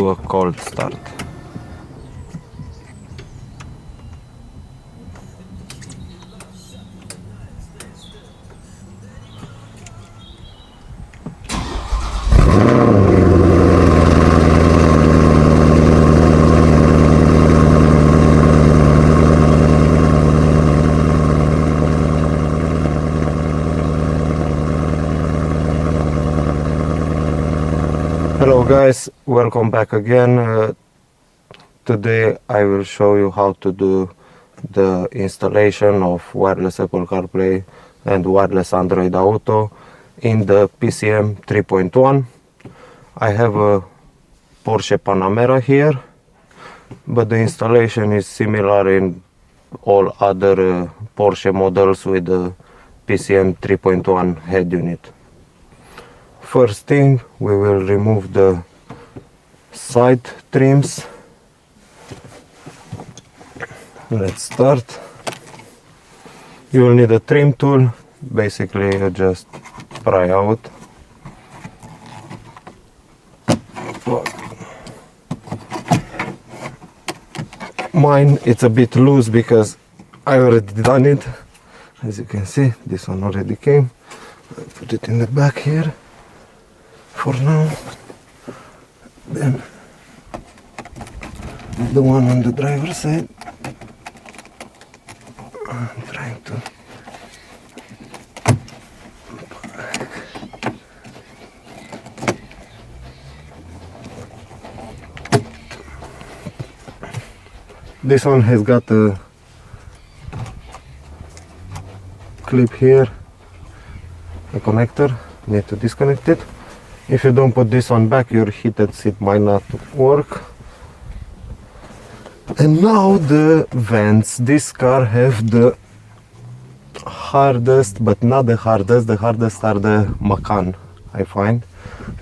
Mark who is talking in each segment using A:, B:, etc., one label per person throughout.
A: do a cold start. Hello guys, welcome back again. Today I will show you how to do the installation of wireless Apple CarPlay and wireless Android Auto in the PCM 3.1. I have a Porsche Panamera here, but the installation is similar in all other Porsche models with the PCM 3.1 head unit. First thing, we will remove the side trims. Let's start. You will need a trim tool. Basically, you just pry out. Mine, it's a bit loose because I already done it. As you can see, this one already came. I'll put it in the back here for now. Then the one on the driver's side. I'm trying to this one has got a clip here, a connector. Need to disconnect it. If you don't put this one back, your heated seat might not work. And now the vents. This car have the hardest, but not the hardest. The hardest are the Macan, I find,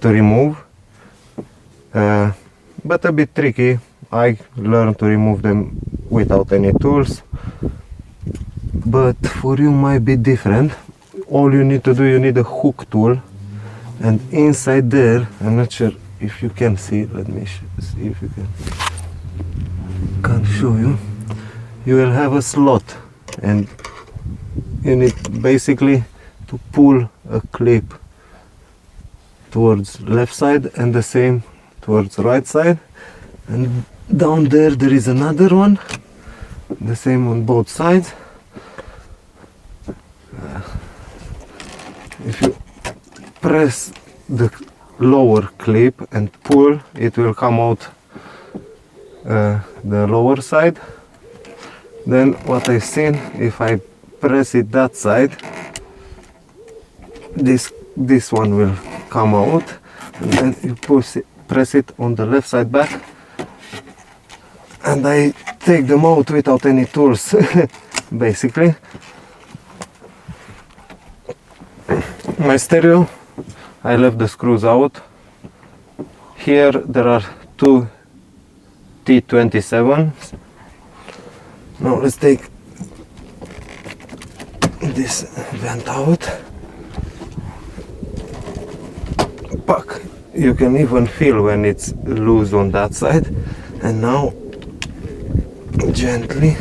A: to remove. But a bit tricky. I learned to remove them without any tools. But for you might be different. All you need to do, you need a hook tool. And inside there, I'm not sure if you can see, let me see if you can show you. You will have a slot and you need basically to pull a clip towards left side and the same towards right side. And down there is another one, the same on both sides. If you press the lower clip and pull, it will come out the lower side. Then what I've seen, if I press it that side, this one will come out, and then you press it on the left side back, and I take them out without any tools. Basically my stereo, I left the screws out. Here there are two T27s. Now let's take this vent out. Puck. You can even feel when it's loose on that side. And now gently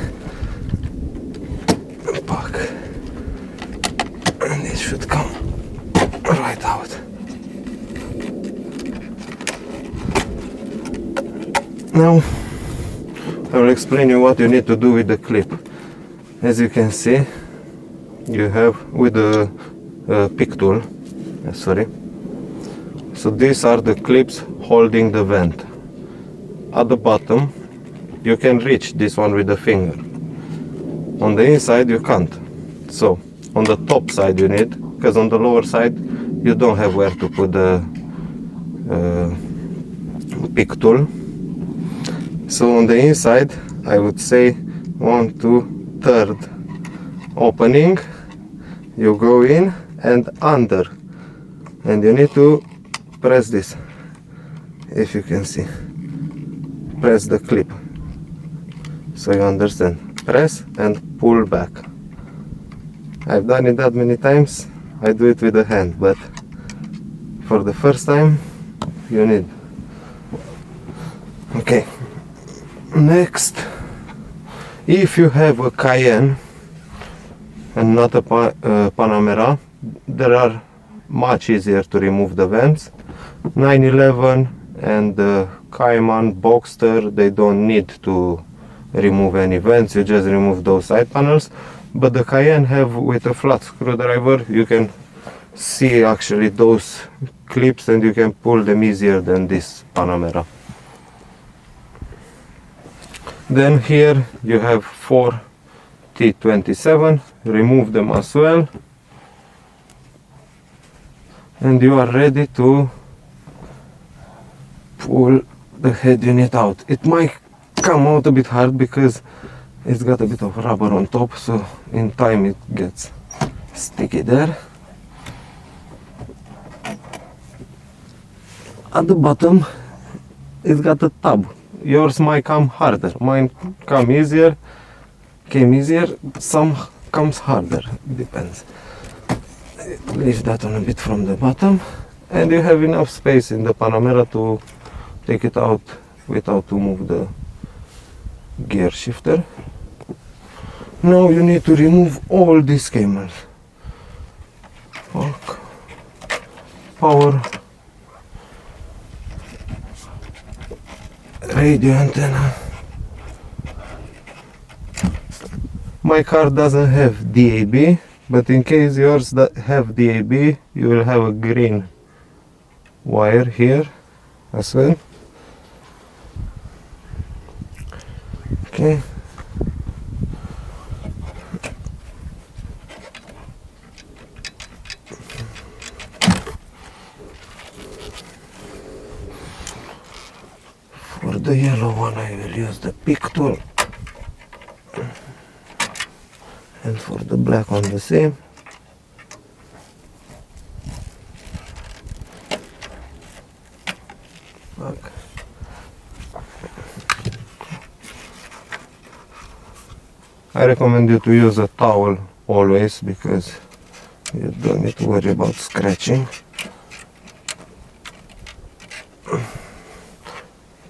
A: puck. And it should come right out. Now I will explain you what you need to do with the clip. As you can see, you have with the pick tool, sorry. So these are the clips holding the vent. At the bottom, you can reach this one with the finger. On the inside, you can't. So on the top side you need, because on the lower side you don't have where to put the pick tool. So on the inside, I would say 1, 2, 3rd opening, you go in and under, and you need to press this. If you can see, press the clip, so you understand. Press and pull back. I've done it that many times. I do it with the hand, but for the first time you need Okay, next, if you have a Cayenne and not a Panamera, there are much easier to remove the vents. 911 and the Cayman Boxster, they don't need to remove any vents, you just remove those side panels. But the Cayenne have, with a flat screwdriver, you can see actually those clips and you can pull them easier than this Panamera. Then here you have 4 T27, remove them as well, and you are ready to pull the head unit out. It might come out a bit hard because it's got a bit of rubber on top, so in time it gets sticky there. At the bottom it's got a tab. Yours might come harder, mine came easier, some comes harder, depends. Lift that on a bit from the bottom, and you have enough space in the Panamera to take it out without to move the gear shifter. Now you need to remove all these cables. Power, radio antenna. My car doesn't have DAB, but in case yours that have DAB, you will have a green wire here as well. Okay. For the yellow one I will use the pick tool, and for the black one the same. Okay. I recommend you to use a towel always because you don't need to worry about scratching.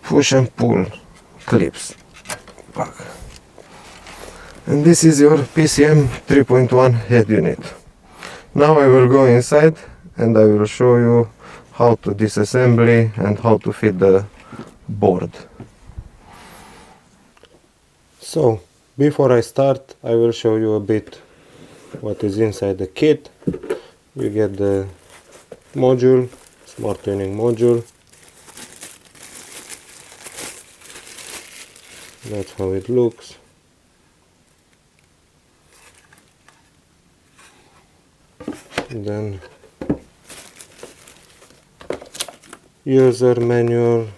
A: Push and pull clips back. And this is your PCM 3.1 head unit. Now I will go inside and I will show you how to disassembly and how to fit the board. So before I start, I will show you a bit what is inside the kit. You get the module, smart tuning module. That's how it looks. Then user manual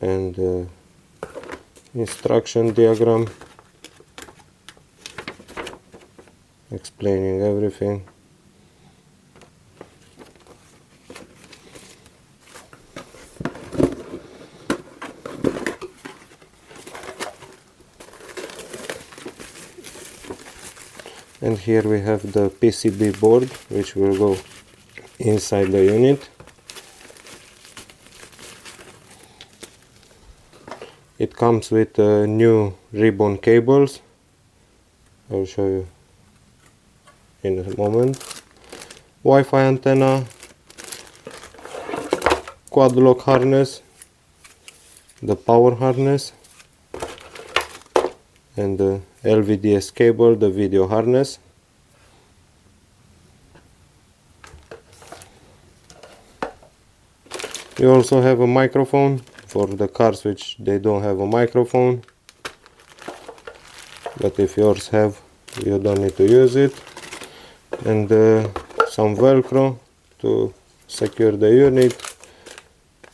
A: and instruction diagram explaining everything. And here we have the PCB board, which will go inside the unit. It comes with new ribbon cables. I will show you in a moment. Wi-Fi antenna, quad lock harness, the power harness, and the LVDS cable, the video harness. You also have a microphone for the cars which they don't have a microphone, but if yours have, you don't need to use it. And some velcro to secure the unit,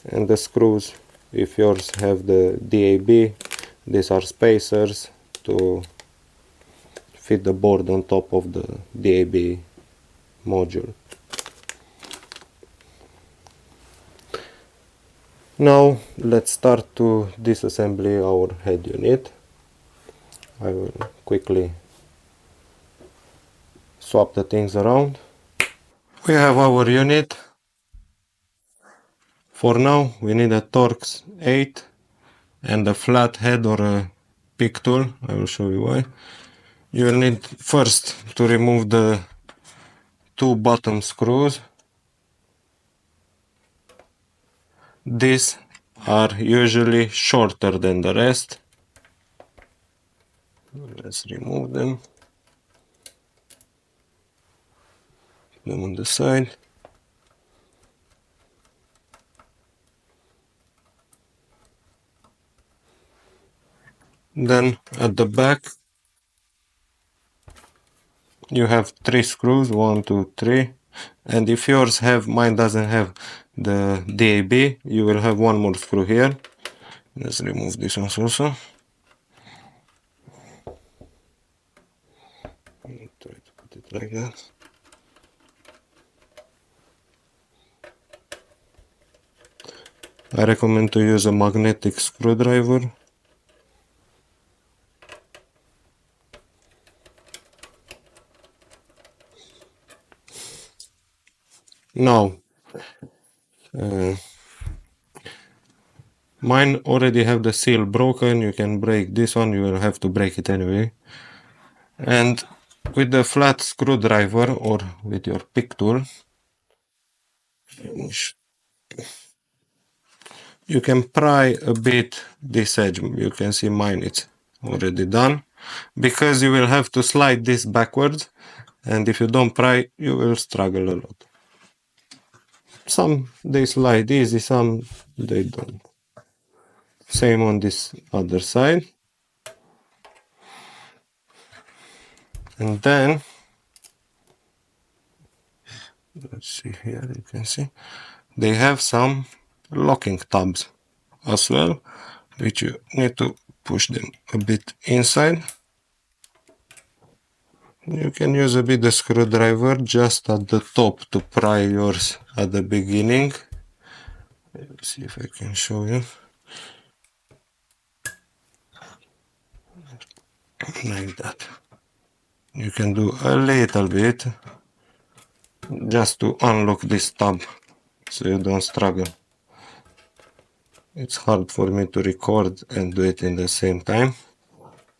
A: and the screws if yours have the DAB. These are spacers to fit the board on top of the DAB module. Now let's start to disassembly our head unit. I will quickly swap the things around. We have our unit. For now, we need a Torx 8 and a flat head or a pick tool. I will show you why. You will need first to remove the two bottom screws. These are usually shorter than the rest. Let's remove them. Put them on the side. Then at the back you have 3 screws, 1, 2, 3. And if yours mine doesn't have the DAB, you will have one more screw here. Let's remove this one also. Try to put it like that. I recommend to use a magnetic screwdriver. Now, mine already have the seal broken. You can break this one, you will have to break it anyway. And with the flat screwdriver or with your pick tool, you can pry a bit this edge. You can see mine, it's already done. Because you will have to slide this backwards, and if you don't pry, you will struggle a lot. Some they slide easy, some they don't. Same on this other side. And then, let's see here, you can see, they have some locking tabs as well, which you need to push them a bit inside. You can use a bit the screwdriver just at the top to pry yours at the beginning. Let's see if I can show you. Like that. You can do a little bit just to unlock this tab so you don't struggle. It's hard for me to record and do it in the same time.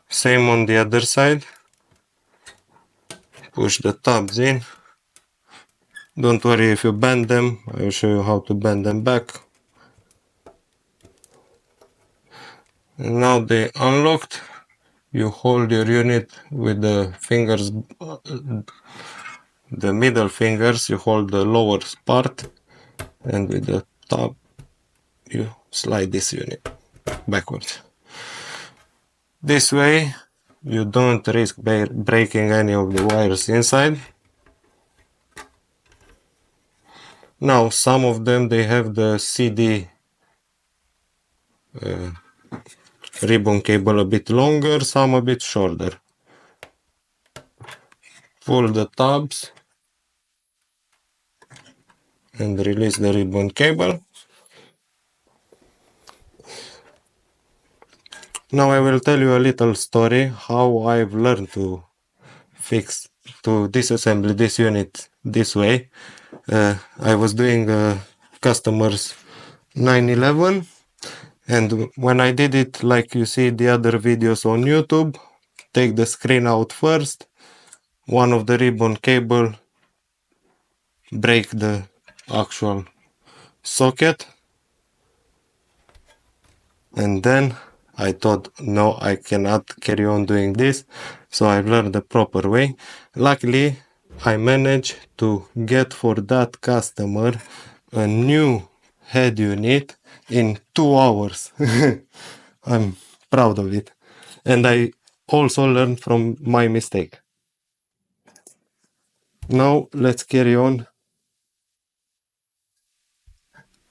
A: Same on the other side. Push the tabs in. Don't worry if you bend them, I will show you how to bend them back. And now they unlocked. You hold your unit with the fingers, the middle fingers, you hold the lower part, and with the top you slide this unit backwards. This way you don't risk breaking any of the wires inside. Now some of them they have the CD ribbon cable a bit longer, some a bit shorter. Pull the tabs and release the ribbon cable. Now I will tell you a little story how I've learned to disassemble this unit this way. I was doing a customer's 911, and when I did it like you see the other videos on YouTube, take the screen out first, one of the ribbon cable, break the actual socket, and then I thought, no, I cannot carry on doing this, so I learned the proper way. Luckily, I managed to get for that customer a new head unit in 2 hours. I'm proud of it. And I also learned from my mistake. Now let's carry on.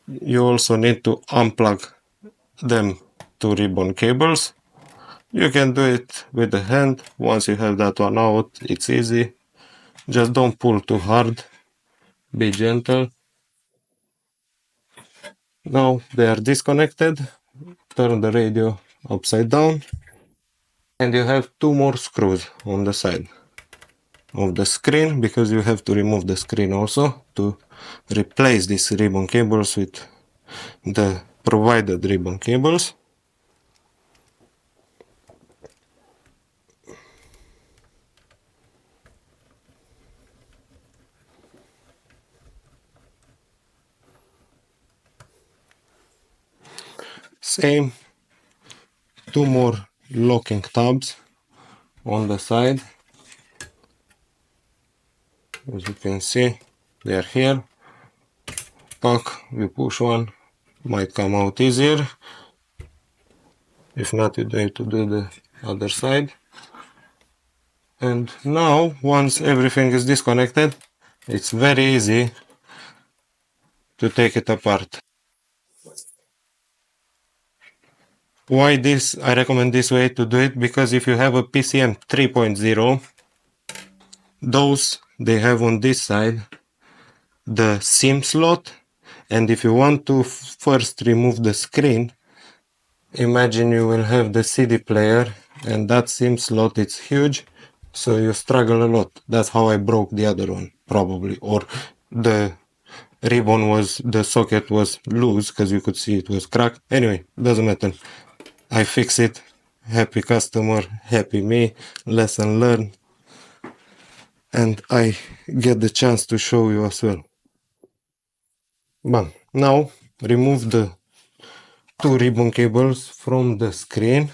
A: You also need to unplug them two ribbon cables. You can do it with the hand. Once you have that one out, it's easy. Just don't pull too hard. Be gentle. Now they are disconnected. Turn the radio upside down. And you have 2 more screws on the side of the screen, because you have to remove the screen also to replace these ribbon cables with the provided ribbon cables. Same, two more locking tabs on the side. As you can see, they are here. Pack, we push one, might come out easier. If not, you need to do the other side. And now, once everything is disconnected, it's very easy to take it apart. Why this? I recommend this way to do it, because if you have a PCM 3.0, those they have on this side the SIM slot, and if you want to first remove the screen, imagine you will have the CD player and that SIM slot is huge, so you struggle a lot. That's how I broke the other one, probably, or the ribbon was, the socket was loose because you could see it was cracked. Anyway, doesn't matter. I fix it. Happy customer, happy me, lesson learned, and I get the chance to show you as well. Bam. Now remove the two ribbon cables from the screen.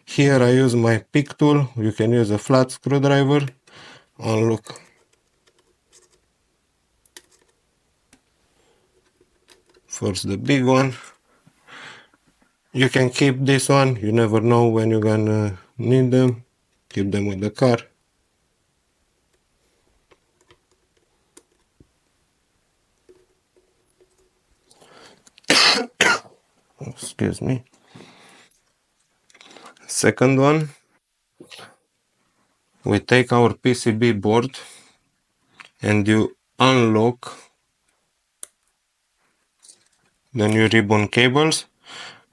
A: Here I use my pick tool. You can use a flat screwdriver. Unlock. First the big one. You can keep this one. You never know when you're gonna need them. Keep them with the car. Excuse me. Second one. We take our PCB board and you unlock the new ribbon cables.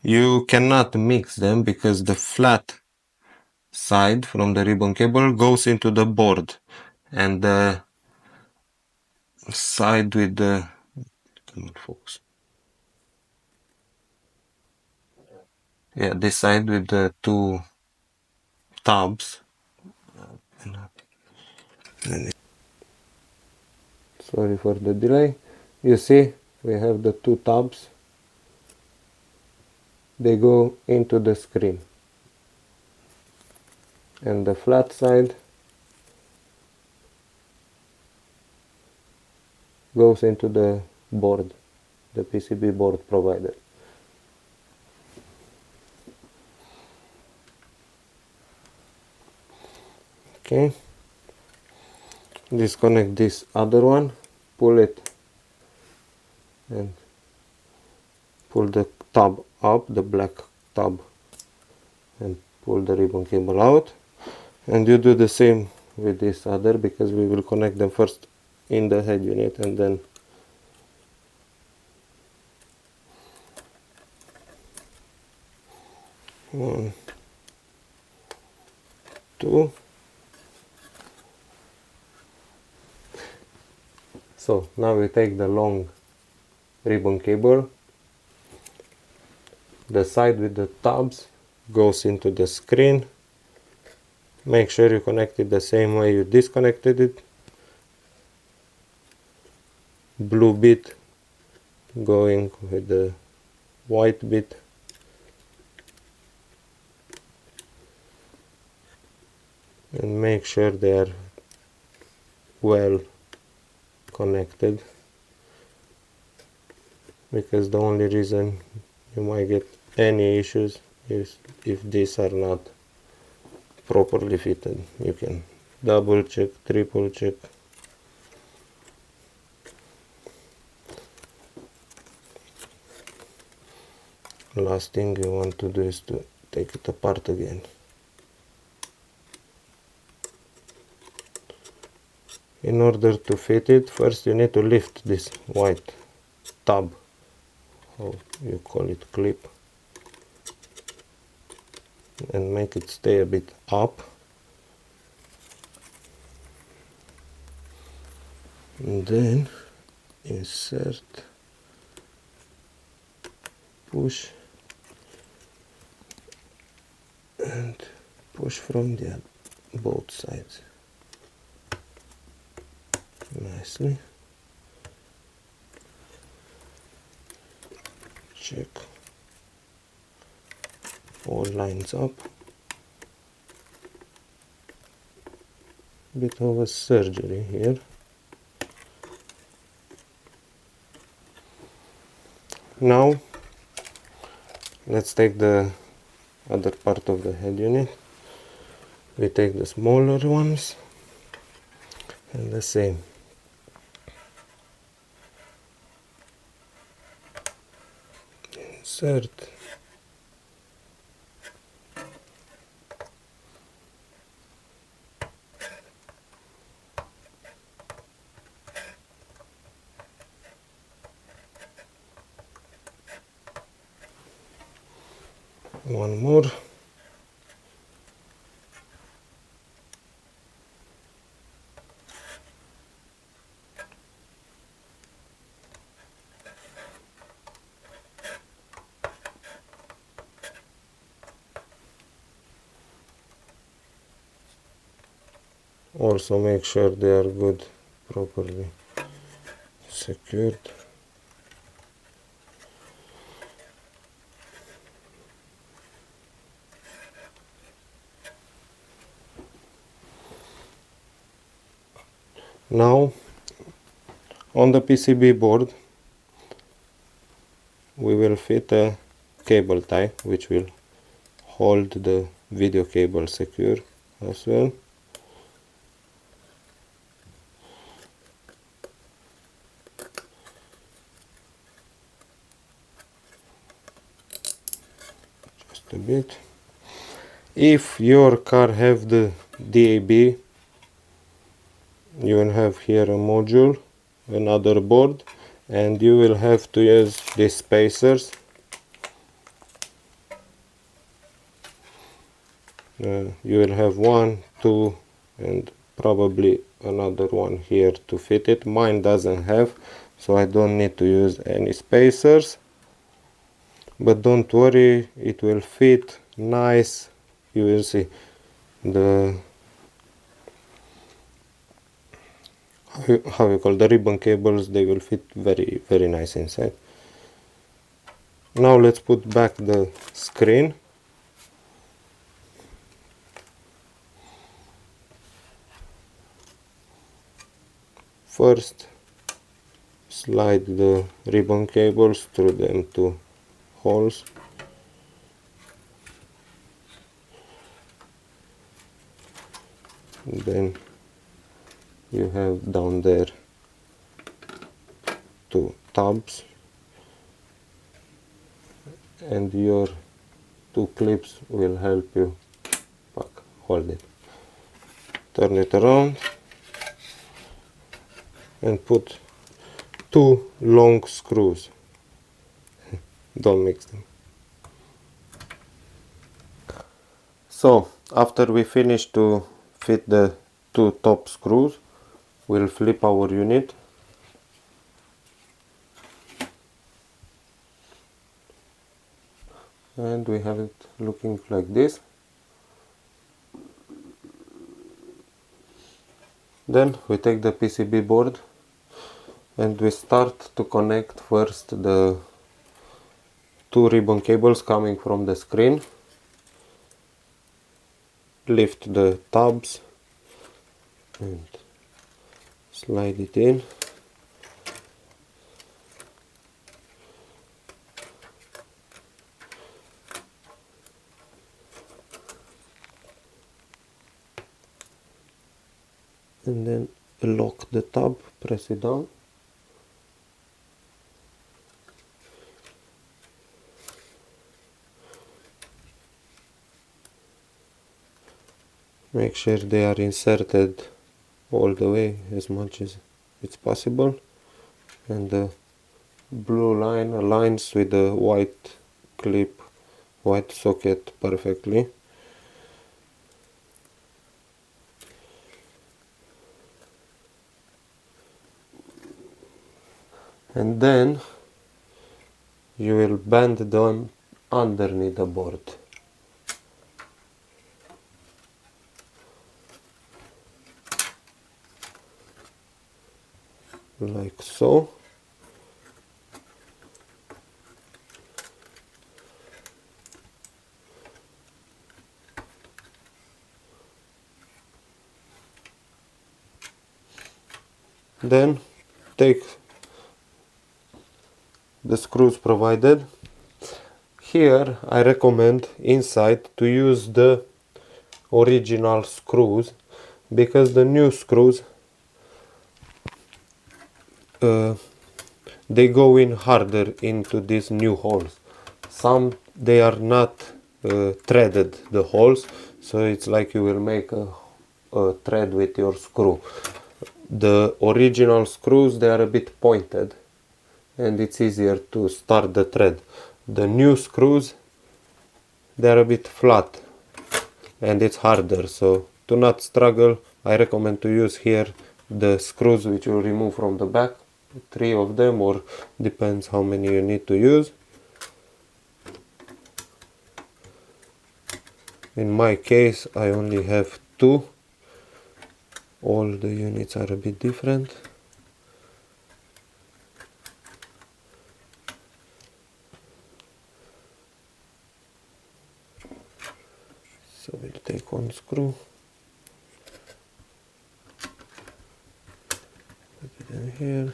A: You cannot mix them because the flat side from the ribbon cable goes into the board, and the side with the focus. Yeah, this side with the two tabs. Sorry for the delay. You see, we have the two tabs. They go into the screen, and the flat side goes into the board, the PCB board provided. Okay, disconnect this other one, pull it and pull the tab up, the black tab, and pull the ribbon cable out. And you do the same with this other, because we will connect them first in the head unit and then one, two. So now we take the long ribbon cable, the side with the tabs goes into the screen. Make sure you connect it the same way you disconnected it. Blue bit going with the white bit. And make sure they are well connected, because the only reason you might get any issues is if these are not properly fitted. You can double check, triple check. Last thing you want to do is to take it apart again. In order to fit it, first you need to lift this white tab, how you call it, clip, and make it stay a bit up. And then insert push and push from the both sides nicely. Check all lines up. Bit of a surgery here. Now let's take the other part of the head unit. We take the smaller ones and the same. Insert. One more. Also make sure they are good, properly secured. Now on the PCB board we will fit a cable tie which will hold the video cable secure as well. Just a bit. If your car have the DAB, you will have here a module, another board, and you will have to use these spacers. You will have 1, 2 and probably another one here to fit it. Mine doesn't have, so I don't need to use any spacers, but don't worry, it will fit nice. You will see the how you call the ribbon cables, they will fit very nice inside. Now let's put back the screen. First slide the ribbon cables through them two holes. Then you have down there two tabs, and your two clips will help you hold it. Turn it around and put two long screws. Don't mix them. So after we finish to fit the two top screws, we'll flip our unit. And we have it looking like this. Then we take the PCB board and we start to connect first the two ribbon cables coming from the screen. Lift the tabs and slide it in. And then lock the tab, press it down. Make sure they are inserted all the way as much as it's possible, and the blue line aligns with the white clip, white socket perfectly. And then you will bend them underneath the board. Like so. Then take the screws provided. Here I recommend inside to use the original screws, because the new screws they go in harder into these new holes. Some they are not threaded, the holes, so it's like you will make a thread with your screw. The original screws, they are a bit pointed and it's easier to start the thread. The new screws, they are a bit flat and it's harder, so to not struggle I recommend to use here the screws which you remove from the back, 3 of them, or depends how many you need to use. In my case I only have 2. All the units are a bit different. So we'll take one screw, put it in here.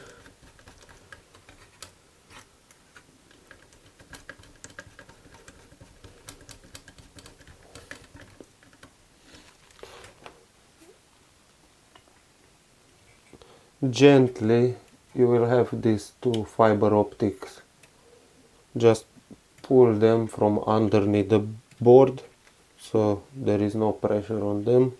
A: Gently you will have these 2 fiber optics. Just pull them from underneath the board so there is no pressure on them.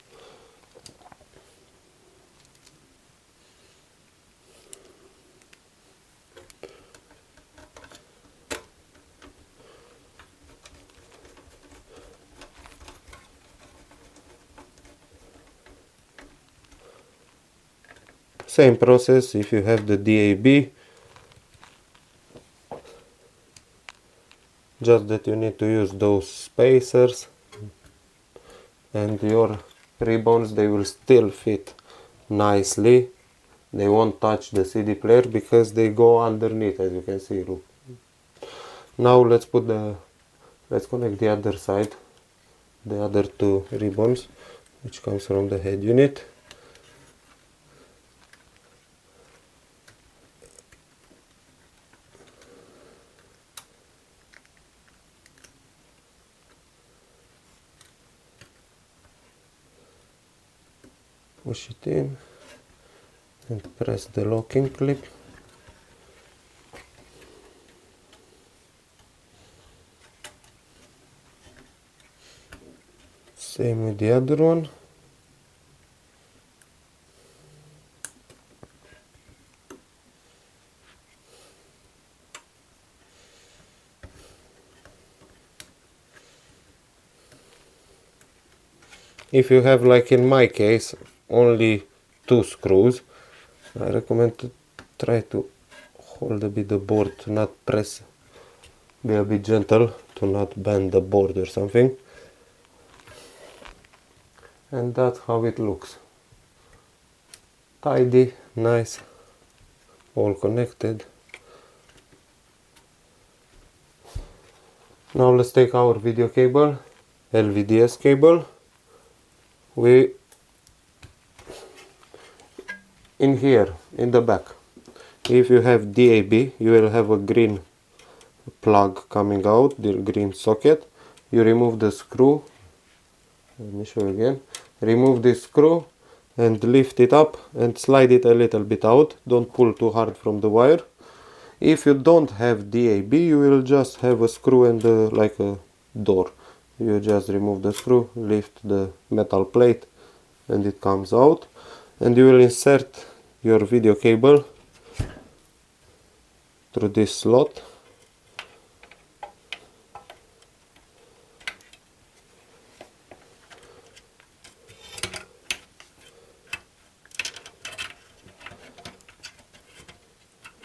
A: Same process if you have the DAB, just that you need to use those spacers, and your ribbons, they will still fit nicely. They won't touch the CD player because they go underneath, as you can see. Look. Now let's connect the other side, the other 2 ribbons, which comes from the head unit. Push it in and press the locking clip. Same with the other one. If you have, like in my case, only 2 screws, I recommend to try to hold a bit the board, to not press, be a bit gentle, to not bend the board or something. And that's how it looks. Tidy, nice, all connected. Now let's take our video cable, LVDS cable. In here, in the back, if you have DAB, you will have a green plug coming out, the green socket. You remove the screw, let me show you again. Remove this screw and lift it up and slide it a little bit out. Don't pull too hard from the wire. If you don't have DAB, you will just have a screw and like a door. You just remove the screw, lift the metal plate, and it comes out. And you will insert your video cable through this slot.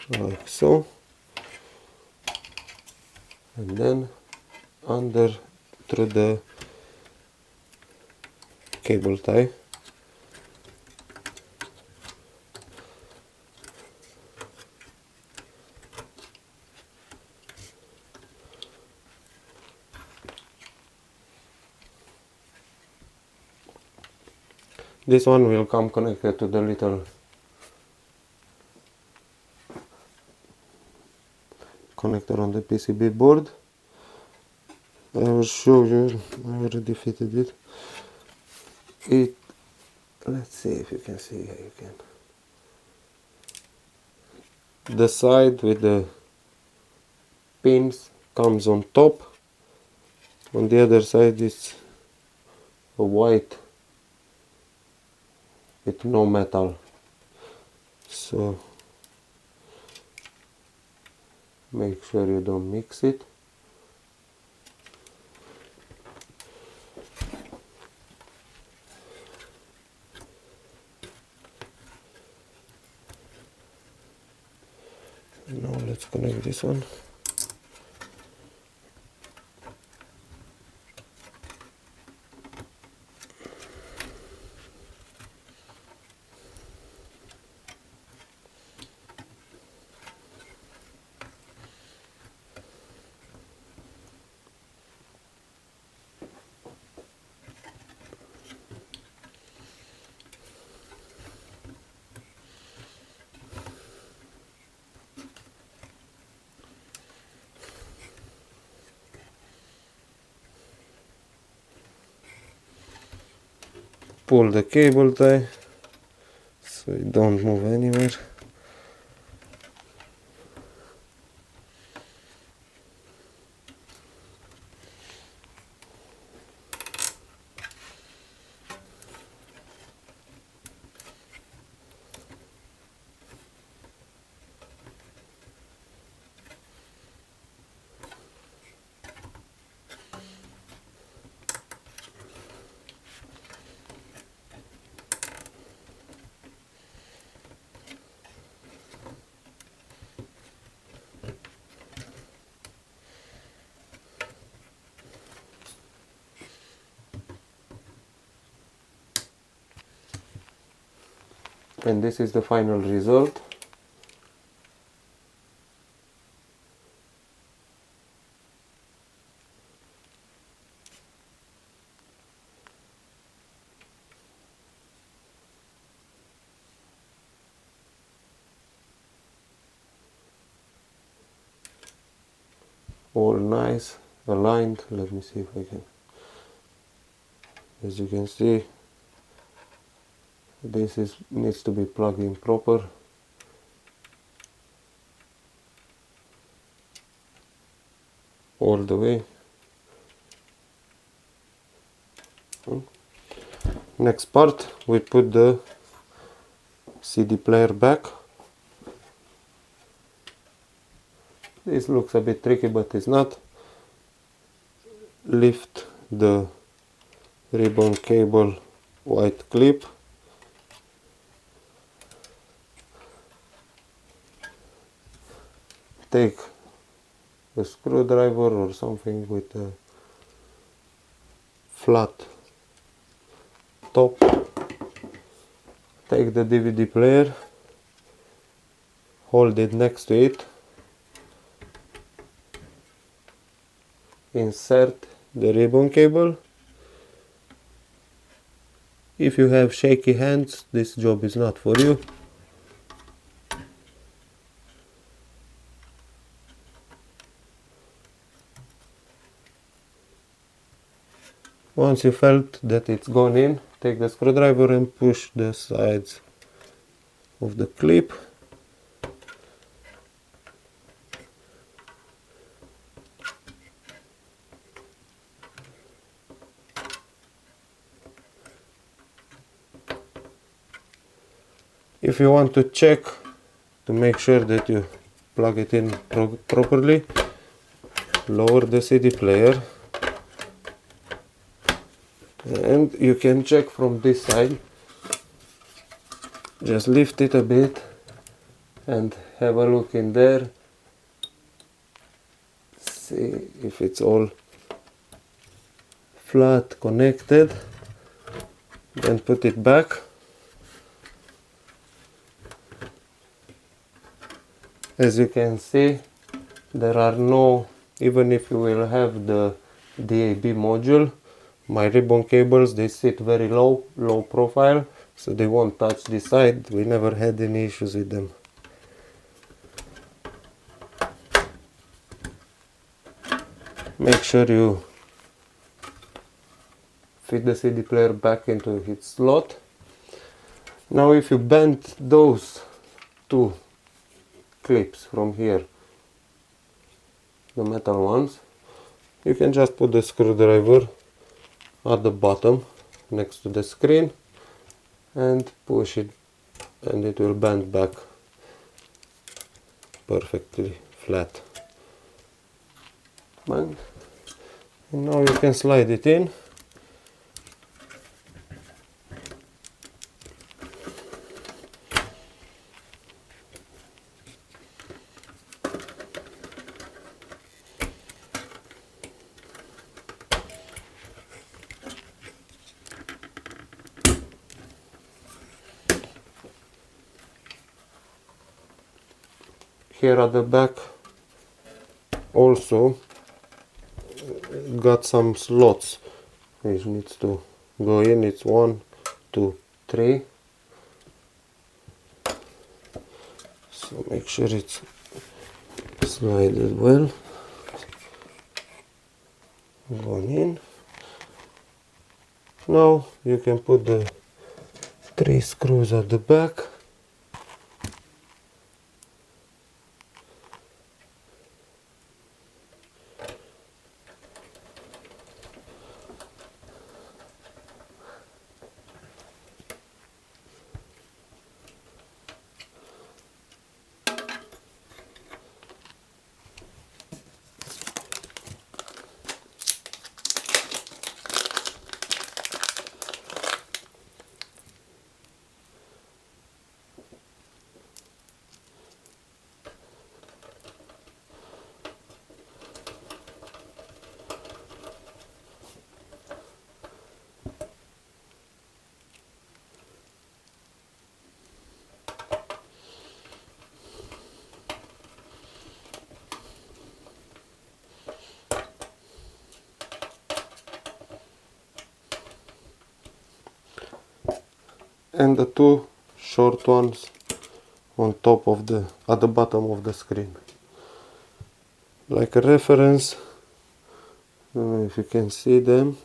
A: Like so. and then under through the cable tie. This one will come connected to the little connector on the PCB board. I will show you, I already fitted it. Let's see if you can see, yeah, you can. The side with the pins comes on top. On the other side is a white with no metal. So make sure you don't mix it. Now let's connect this one. Pull the cable tie so it don't move anywhere. And this is the final result. All nice, aligned. Let me see if I can. As you can see, this needs to be plugged in proper. All the way. Next part, we put the CD player back. This looks a bit tricky, but it's not. Lift the ribbon cable white clip. Take a screwdriver or something with a flat top. Take the DVD player, hold it next to it, insert the ribbon cable. If you have shaky hands, this job is not for you. Once you felt that it's gone in, take the screwdriver and push the sides of the clip. If you want to check to make sure that you plug it in properly, lower the CD player. And you can check from this side. Just lift it a bit and have a look in there. see if it's all flat connected, then put it back. As you can see, there are no, even if you will have the DAB module, my ribbon cables, they sit very low profile, so they won't touch this side. We never had any issues with them. Make sure you fit the CD player back into its slot. Now if you bend those two clips from here, the metal ones, you can just put the screwdriver at the bottom next to the screen and push it, and it will bend back perfectly flat. And now you can slide it in. Here at the back also got some slots which needs to go in. It's 1, 2, 3. So make sure it's slided well. Going in. Now you can put the 3 screws at the back. And the 2 short ones on top of at the bottom of the screen. Like a reference, I don't know if you can see them.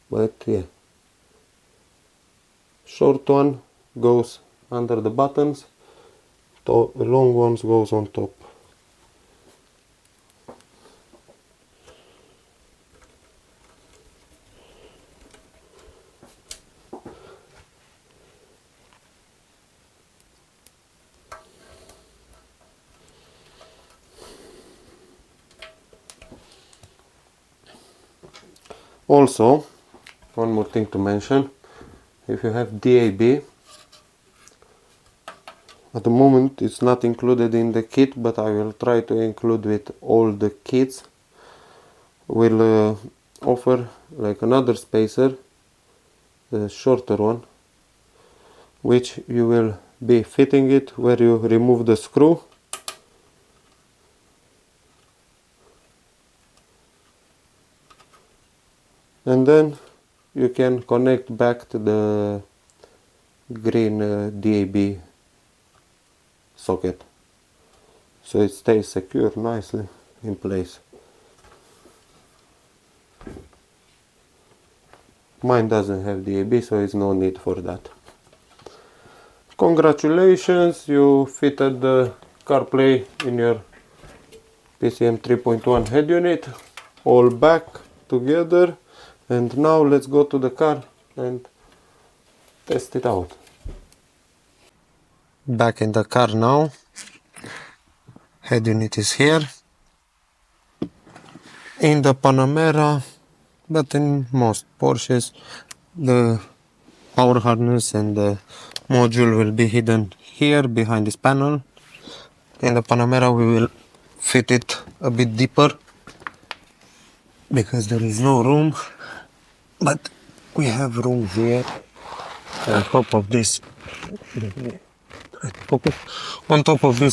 A: But yeah, short one goes under the buttons, the long ones goes on top. Also, one more thing to mention, if you have DAB, at the moment it's not included in the kit, but I will try to include with all the kits. We'll offer like another spacer, a shorter one, which you will be fitting it where you remove the screw. And then you can connect back to the green DAB socket, so it stays secure nicely in place. Mine doesn't have DAB, so it's no need for that. Congratulations, you fitted the CarPlay in your PCM 3.1 head unit, all back together. And now let's go to the car and test it out. Back in the car now. Head unit is here. In the Panamera, but in most Porsches, the power harness and the module will be hidden here behind this panel. In the Panamera we will fit it a bit deeper because there is no room, but we have room here on top of this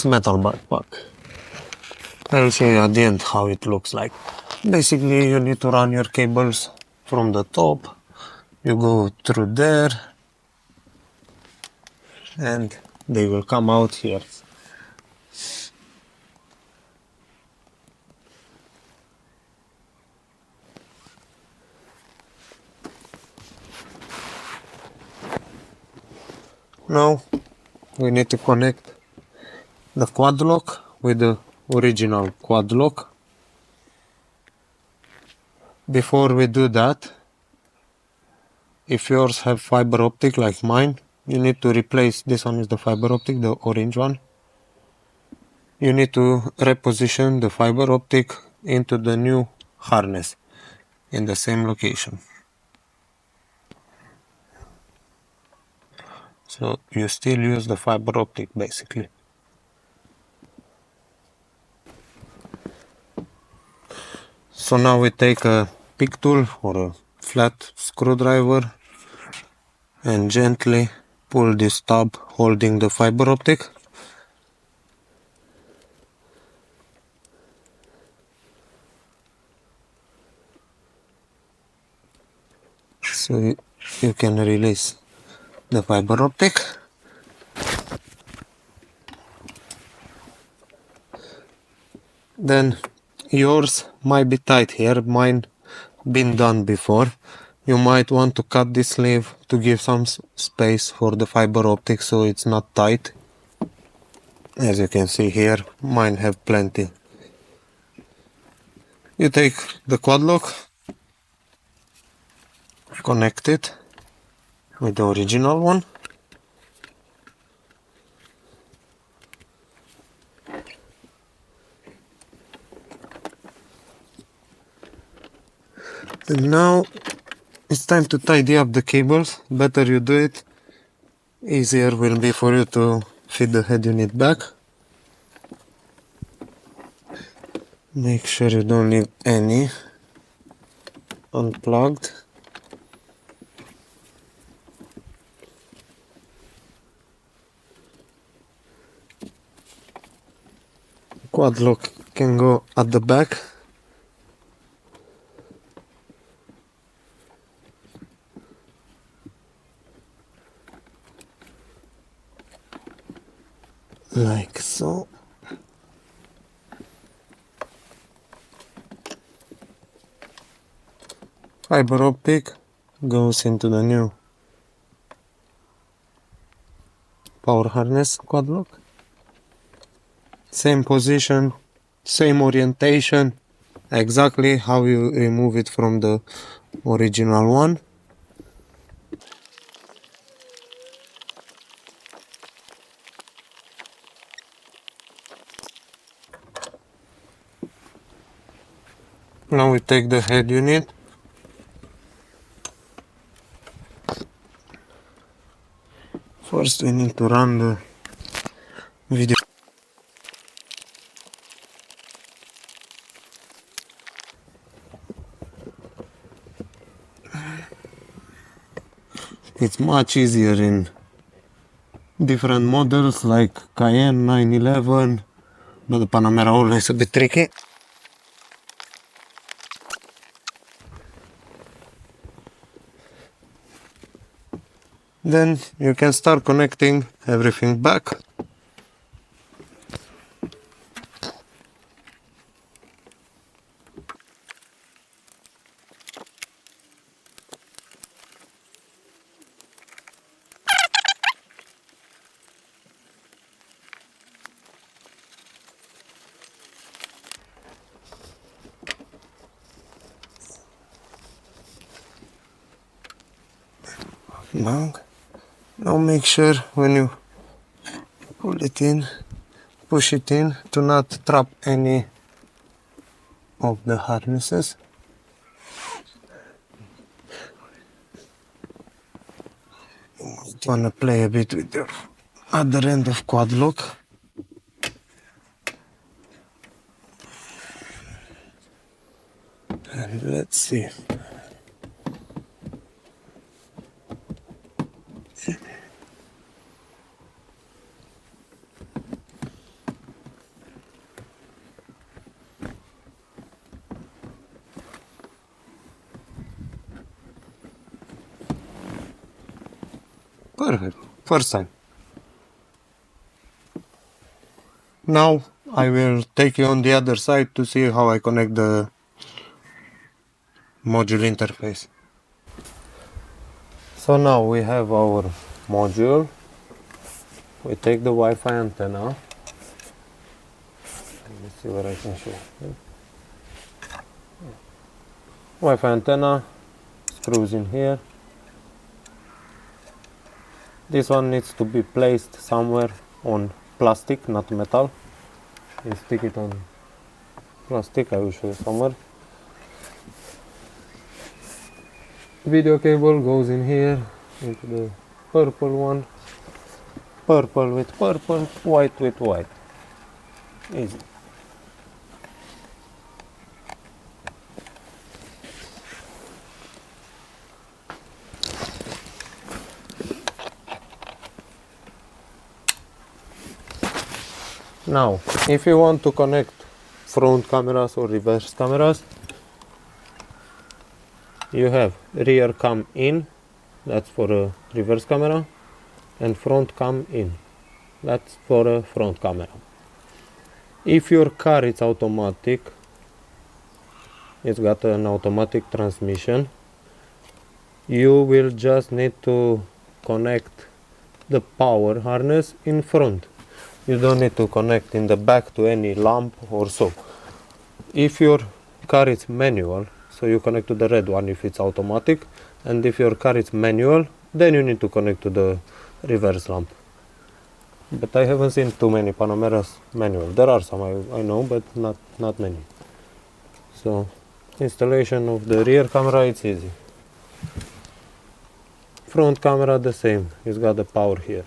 A: metal backpack. I will show you at the end how it looks like. Basically, you need to run your cables from the top. You go through there and they will come out here. Now we need to connect the quad lock with the original quad lock. Before we do that, if yours have fiber optic like mine, you need to replace, this one is the fiber optic, the orange one. You need to reposition the fiber optic into the new harness in the same location. So you still use the fiber optic basically. So now we take a pick tool or a flat screwdriver and gently pull this tab holding the fiber optic. So you can release the fiber optic. Then yours might be tight here, mine been done before. You might want to cut this sleeve to give some space for the fiber optic so it's not tight. As you can see here, mine have plenty. You take the quad lock, connect it with the original one. And now it's time to tidy up the cables. Better you do it, easier will be for you to fit the head unit back. Make sure you don't leave any unplugged. Quad lock can go at the back. Like so. Fiber optic goes into the new power harness quad lock. Same position, same orientation, exactly how you remove it from the original one. Now we take the head unit. First we need to run the video. It's much easier in different models like Cayenne 911, but the Panamera always a bit tricky. Then you can start connecting everything back. Now make sure when you pull it in, push it in to not trap any of the harnesses. You might want to play a bit with your other end of quad lock. And let's see. Perfect, first time. Now I will take you on the other side to see how I connect the module interface. So now we have our module. We take the Wi-Fi antenna. Let me see what I can show. Wi-Fi antenna, screws in here. This one needs to be placed somewhere on plastic, not metal. You stick it on plastic, I will show you somewhere. Video cable goes in here, into the purple one. Purple with purple, white with white. Easy. Now, if you want to connect front cameras or reverse cameras, you have rear cam in, that's for a reverse camera, and front cam in, that's for a front camera. If your car is automatic, it's got an automatic transmission, you will just need to connect the power harness in front. You don't need to connect in the back to any lamp or so. If your car is manual, so you connect to the red one if it's automatic, and if your car is manual, then you need to connect to the reverse lamp. But I haven't seen too many Panameras manual. There are some I know, but not many. So installation of the rear camera, it's easy. Front camera the same, it's got the power here.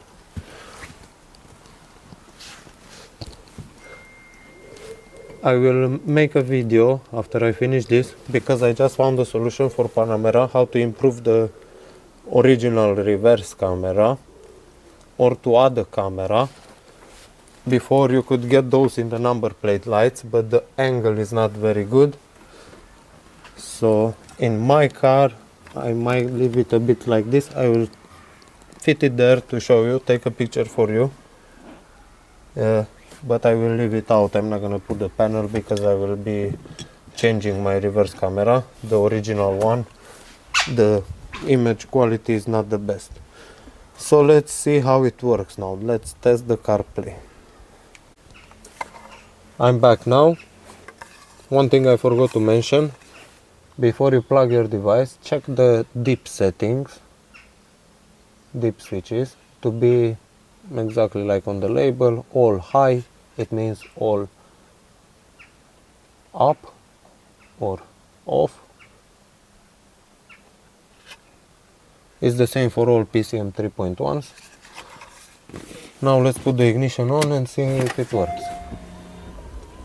A: I will make a video after I finish this, because I just found a solution for Panamera how to improve the original reverse camera or to add a camera. Before you could get those in the number plate lights, but the angle is not very good. So in my car I might leave it a bit like this. I will fit it there to show you, take a picture for you. But I will leave it out. I'm not gonna put the panel because I will be changing my reverse camera, the original one. The image quality is not the best. So let's see how it works now. Let's test the CarPlay. I'm back now. One thing I forgot to mention, before you plug your device, check the dip settings, dip switches, to be exactly like on the label, all high. It means all up or off. It's the same for all PCM 3.1s. Now let's put the ignition on and see if it works.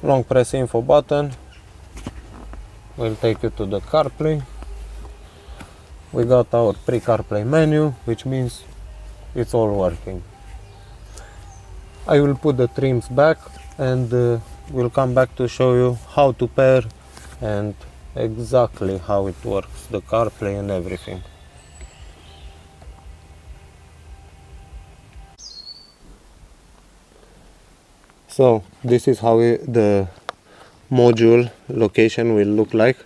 A: Long press info button will take you to the CarPlay. We got our pre-CarPlay menu, which means it's all working. I will put the trims back and we'll come back to show you how to pair and exactly how it works, the CarPlay and everything. So this is how the module location will look like.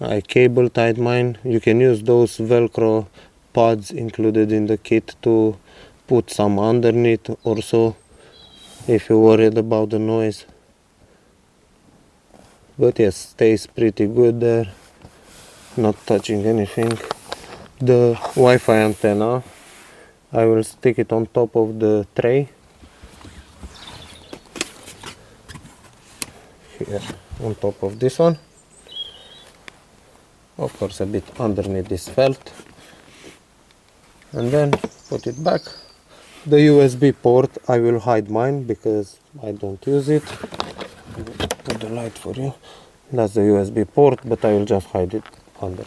A: I cable tied mine. You can use those Velcro pads included in the kit to put some underneath or so if you're worried about the noise. But yes, stays pretty good there, not touching anything. The Wi-Fi antenna, I will stick it on top of the tray here, on top of this one, of course a bit underneath this felt, and then put it back. The USB port, I will hide mine because I don't use it. Put the light for you. That's the USB port, but I will just hide it under.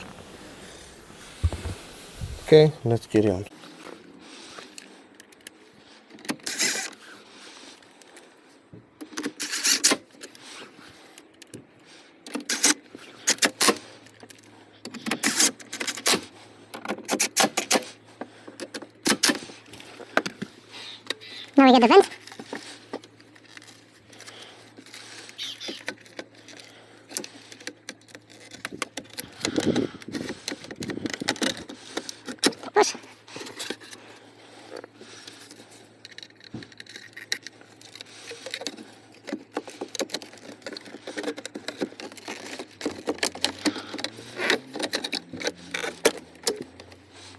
A: Okay, let's carry on.
B: Now we get the vent. Push.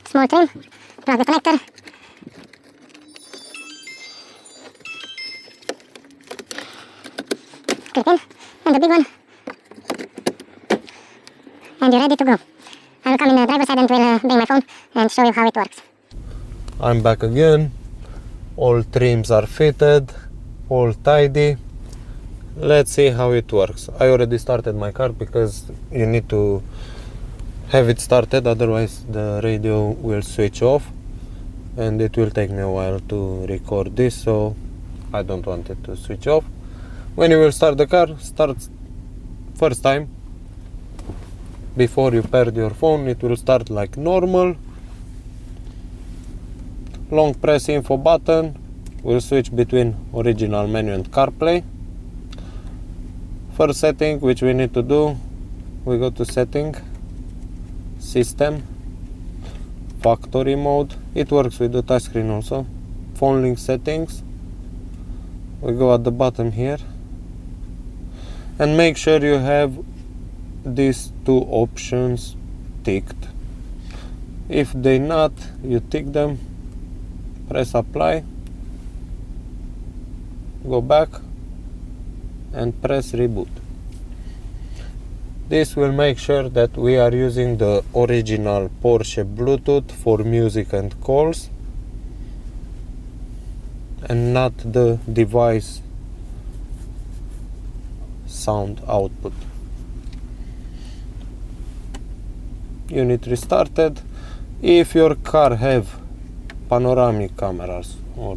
B: Small chain. Plug the connector. Clip in, and the big one, and you're ready to go. I will come in the driver's side and will bring my phone and show you how it works.
A: I'm back again. All trims are fitted, all tidy. Let's see how it works. I already started my car because you need to have it started, otherwise the radio will switch off and it will take me a while to record this, so I don't want it to switch off. When you will start the car, starts first time. Before you pair your phone, it will start like normal. Long press info button will switch between original menu and CarPlay. First setting which we need to do, we go to setting, system, factory mode. It works with the touchscreen also. Phone link settings. We go at the bottom here. And make sure you have these two options ticked. If they not, you tick them, press apply, go back and press reboot. This will make sure that we are using the original Porsche Bluetooth for music and calls and not the device sound output. Unit restarted. If your car have panoramic cameras or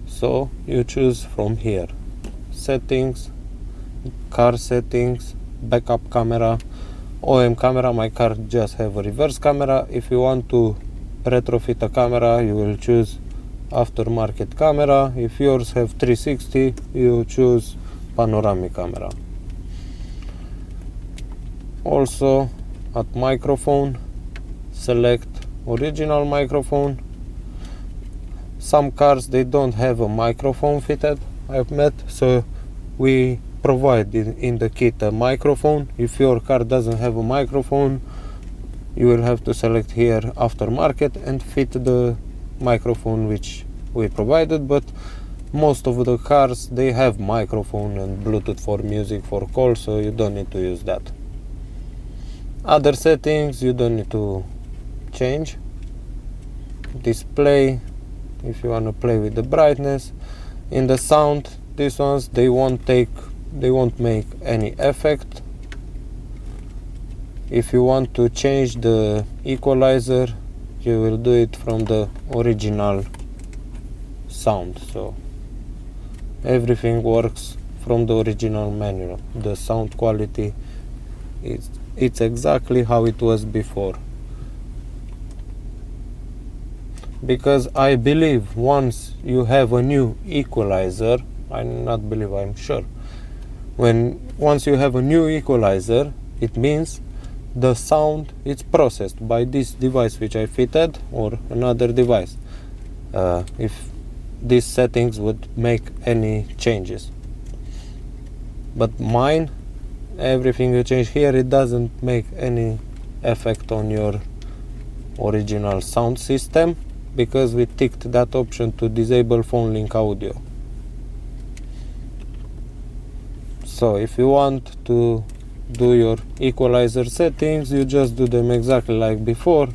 A: so, you choose from here. Settings, car settings, backup camera, OM camera. My car just have a reverse camera. If you want to retrofit a camera, you will choose aftermarket camera. If yours have 360, you choose panoramic camera. Also at microphone, select original microphone. Some cars they don't have a microphone fitted, I've met, so we provide in the kit a microphone. If your car doesn't have a microphone, you will have to select here aftermarket and fit the microphone which we provided, but most of the cars they have microphone and Bluetooth for music, for calls, so you don't need to use that. Other settings you don't need to change. Display, if you want to play with the brightness. In the sound, these ones they won't make any effect. If you want to change the equalizer, you will do it from the original sound, so everything works from the original menu. The sound quality it's exactly how it was before, because I believe once you have a new equalizer, I'm sure, once you have a new equalizer, it means the sound is processed by this device which I fitted or another device, if these settings would make any changes. But mine, everything you change here, it doesn't make any effect on your original sound system, because we ticked that option to disable phone link audio. So if you want to do your equalizer settings, you just do them exactly like before.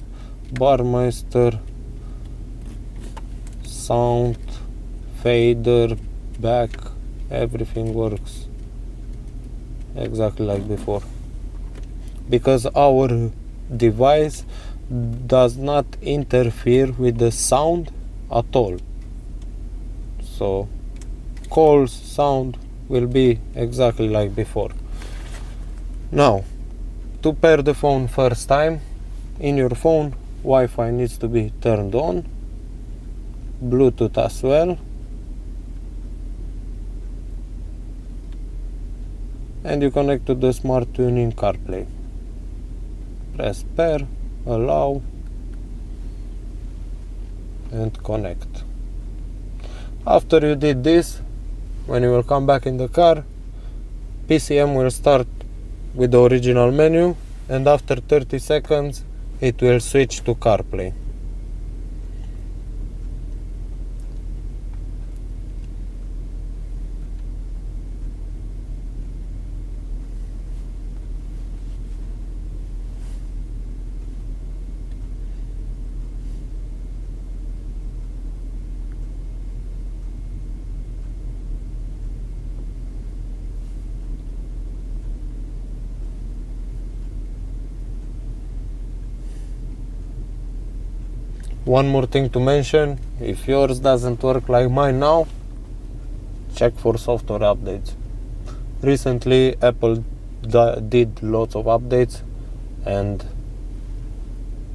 A: Burmester sound, fader, back, everything works exactly like before, because our device does not interfere with the sound at all. So calls, sound will be exactly like before. Now, to pair the phone first time, in your phone Wi-Fi needs to be turned on, Bluetooth as well, and you connect to the smart tuning CarPlay. Press pair, allow, and connect. After you did this, when you will come back in the car, PCM will start with the original menu, and after 30 seconds it will switch to CarPlay. One more thing to mention, if yours doesn't work like mine now, check for software updates. Recently Apple did lots of updates, and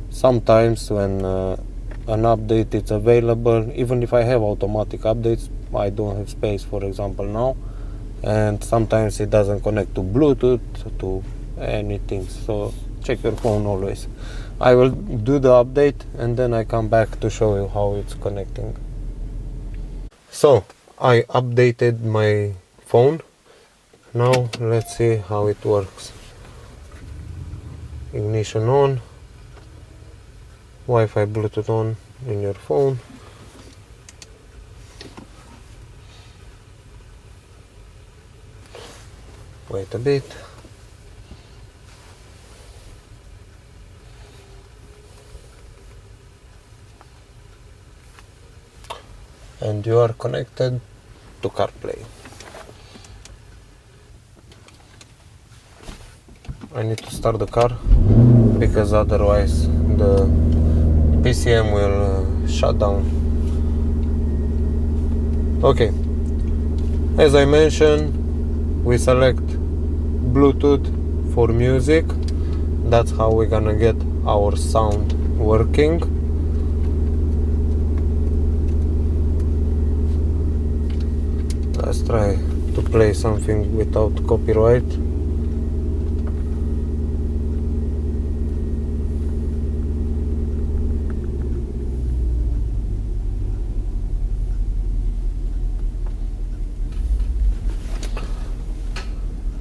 A: sometimes when an update is available, even if I have automatic updates, I don't have space, for example, now, and sometimes it doesn't connect to Bluetooth, to anything, so check your phone always. I will do the update and then I come back to show you how it's connecting. So I updated my phone. Now let's see how it works. Ignition on, Wi-Fi, Bluetooth on in your phone. Wait a bit. And you are connected to CarPlay. I need to start the car because otherwise the PCM will shut down. Okay, as I mentioned, we select Bluetooth for music. That's how we're gonna get our sound working. Let's try to play something without copyright.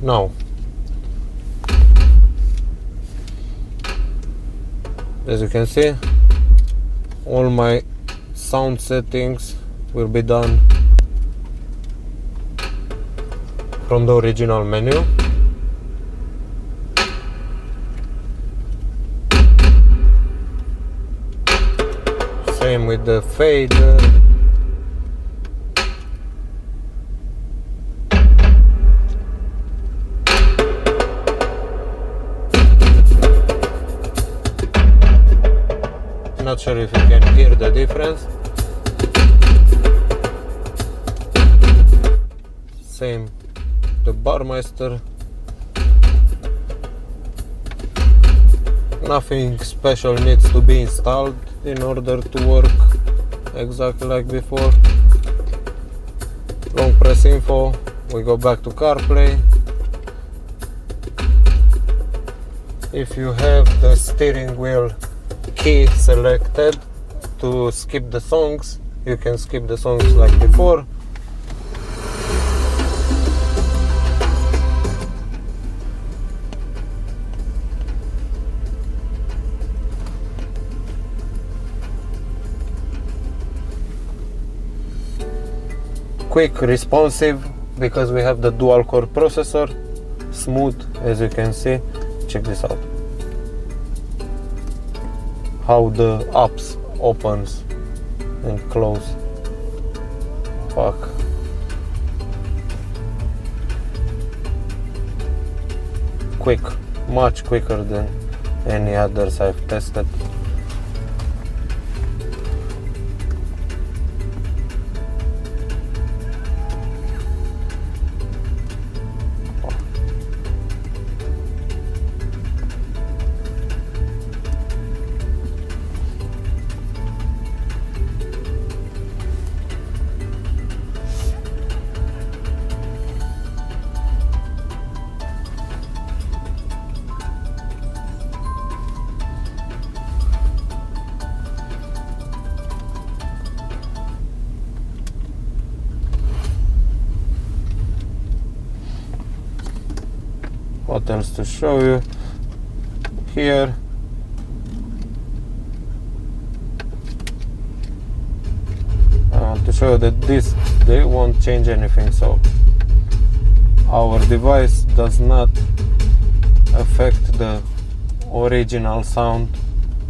A: Now, as you can see, all my sound settings will be done from the original menu. Same with the fader. Not sure if you can hear the difference. Same the Burmester. Nothing special needs to be installed in order to work exactly like before. Long press info, we go back to CarPlay. If you have the steering wheel key selected to skip the songs, you can skip the songs like before. Quick, responsive, because we have the dual core processor. Smooth, as you can see. Check this out, how the apps opens and close fuck. Quick, much quicker than any others I've tested. What else to show you here? I want to show you that they won't change anything, so our device does not affect the original sound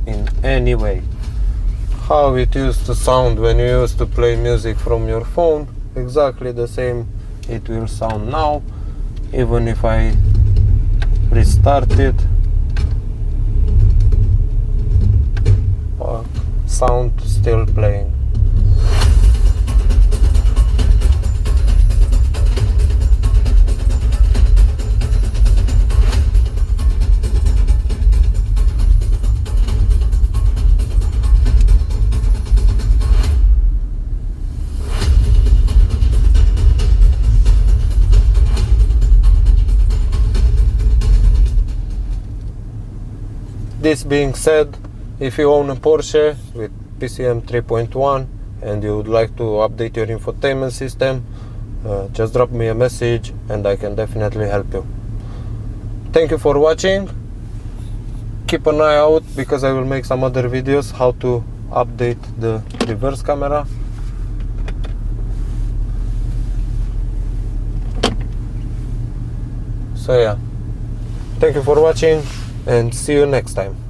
A: in any way. How it used to sound when you used to play music from your phone, exactly the same it will sound now, even if I restart it. Sound still playing. This being said, if you own a Porsche with PCM 3.1 and you would like to update your infotainment system, just drop me a message and I can definitely help you. Thank you for watching. Keep an eye out because I will make some other videos how to update the reverse camera. So yeah, thank you for watching and see you next time.